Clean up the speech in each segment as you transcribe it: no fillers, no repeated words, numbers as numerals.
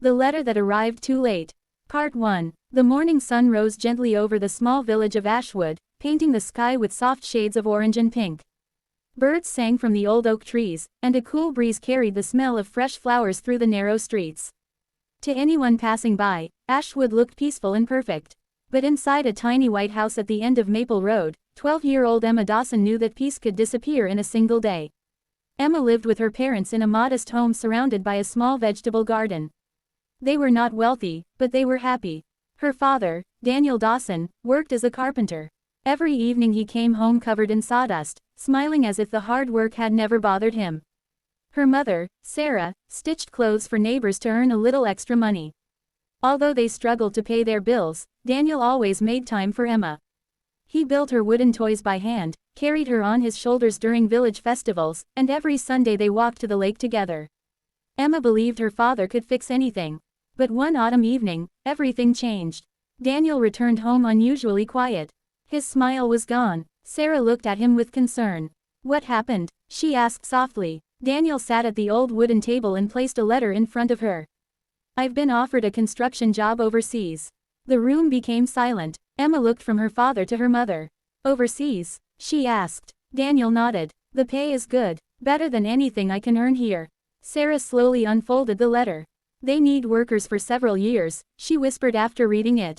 The letter that arrived too late. Part 1. The morning sun rose gently over the small village of Ashwood, painting the sky with soft shades of orange and pink. Birds sang from the old oak trees, and a cool breeze carried the smell of fresh flowers through the narrow streets. To anyone passing by, Ashwood looked peaceful and perfect. But inside a tiny white house at the end of Maple Road, 12-year-old Emma Dawson knew that peace could disappear in a single day. Emma lived with her parents in a modest home surrounded by a small vegetable garden. They were not wealthy, but they were happy. Her father, Daniel Dawson, worked as a carpenter. Every evening he came home covered in sawdust, smiling as if the hard work had never bothered him. Her mother, Sarah, stitched clothes for neighbors to earn a little extra money. Although they struggled to pay their bills, Daniel always made time for Emma. He built her wooden toys by hand, carried her on his shoulders during village festivals, and every Sunday they walked to the lake together. Emma believed her father could fix anything. But one autumn evening, everything changed. Daniel returned home unusually quiet. His smile was gone. Sarah looked at him with concern. "What happened?" she asked softly. Daniel sat at the old wooden table and placed a letter in front of her. "I've been offered a construction job overseas." The room became silent. Emma looked from her father to her mother. "Overseas?" she asked. Daniel nodded. "The pay is good, better than anything I can earn here." Sarah slowly unfolded the letter. "They need workers for several years," she whispered after reading it.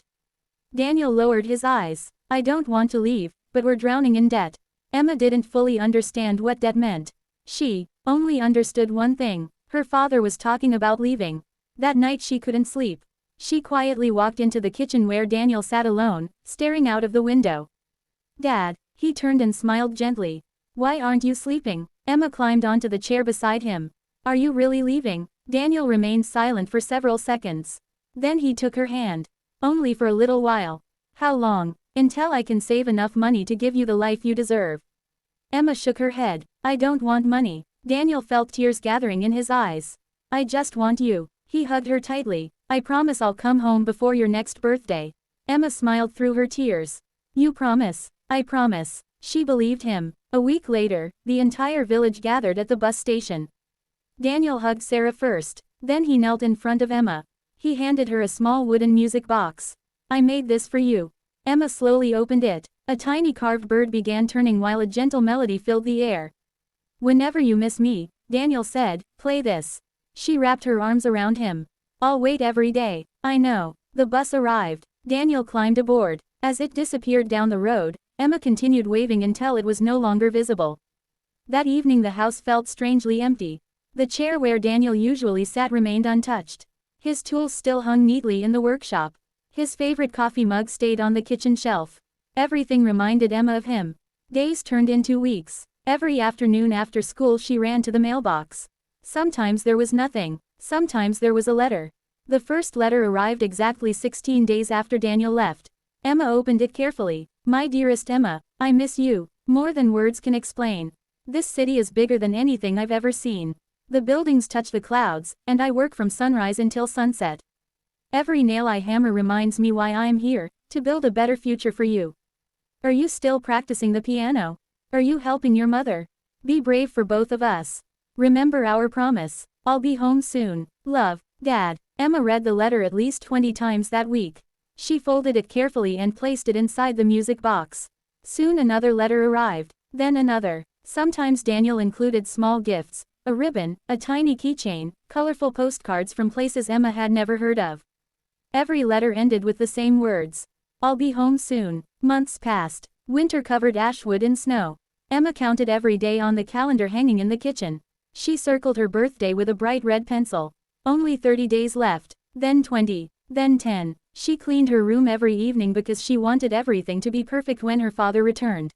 Daniel lowered his eyes. "I don't want to leave, but we're drowning in debt." Emma didn't fully understand what debt meant. She only understood one thing: her father was talking about leaving. That night she couldn't sleep. She quietly walked into the kitchen where Daniel sat alone, staring out of the window. "Dad," he turned and smiled gently. "Why aren't you sleeping?" Emma climbed onto the chair beside him. "Are you really leaving?" Daniel remained silent for several seconds. Then he took her hand. "Only for a little while." "How long?" "Until I can save enough money to give you the life you deserve." Emma shook her head. "I don't want money." Daniel felt tears gathering in his eyes. "I just want you." He hugged her tightly. "I promise I'll come home before your next birthday." Emma smiled through her tears. "You promise?" "I promise." She believed him. A week later, the entire village gathered at the bus station. Daniel hugged Sarah first. Then he knelt in front of Emma. He handed her a small wooden music box. "I made this for you." Emma slowly opened it. A tiny carved bird began turning while a gentle melody filled the air. "Whenever you miss me," Daniel said, "play this." She wrapped her arms around him. "I'll wait every day." "I know." The bus arrived. Daniel climbed aboard. As it disappeared down the road, Emma continued waving until it was no longer visible. That evening the house felt strangely empty. The chair where Daniel usually sat remained untouched. His tools still hung neatly in the workshop. His favorite coffee mug stayed on the kitchen shelf. Everything reminded Emma of him. Days turned into weeks. Every afternoon after school she ran to the mailbox. Sometimes there was nothing. Sometimes there was a letter. The first letter arrived exactly 16 days after Daniel left. Emma opened it carefully. "My dearest Emma, I miss you, more than words can explain. This city is bigger than anything I've ever seen. The buildings touch the clouds, and I work from sunrise until sunset. Every nail I hammer reminds me why I am here, to build a better future for you. Are you still practicing the piano? Are you helping your mother? Be brave for both of us. Remember our promise. I'll be home soon. Love, Dad." Emma read the letter at least 20 times that week. She folded it carefully and placed it inside the music box. Soon another letter arrived, then another. Sometimes Daniel included small gifts. A ribbon, a tiny keychain, colorful postcards from places Emma had never heard of. Every letter ended with the same words. "I'll be home soon." Months passed. Winter covered Ashwood in snow. Emma counted every day on the calendar hanging in the kitchen. She circled her birthday with a bright red pencil. Only 30 days left. Then 20. Then 10. She cleaned her room every evening because she wanted everything to be perfect when her father returned.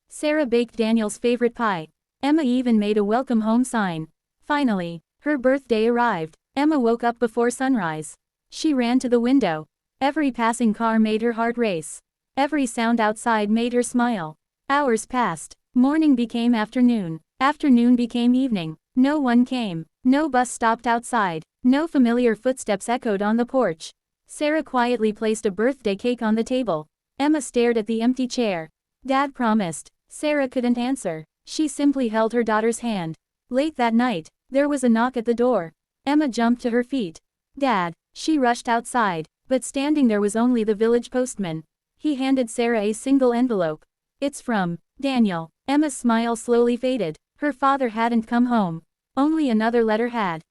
Sarah baked Daniel's favorite pie. Emma even made a welcome home sign. Finally, her birthday arrived. Emma woke up before sunrise. She ran to the window. Every passing car made her heart race. Every sound outside made her smile. Hours passed. Morning became afternoon. Afternoon became evening. No one came. No bus stopped outside. No familiar footsteps echoed on the porch. Sarah quietly placed a birthday cake on the table. Emma stared at the empty chair. "Dad promised." Sarah couldn't answer. She simply held her daughter's hand. Late that night, there was a knock at the door. Emma jumped to her feet. Dad. She rushed outside, but standing there was only the village postman. He handed Sarah a single envelope. It's from Daniel. Emma's smile slowly faded. Her father hadn't come home. Only another letter had.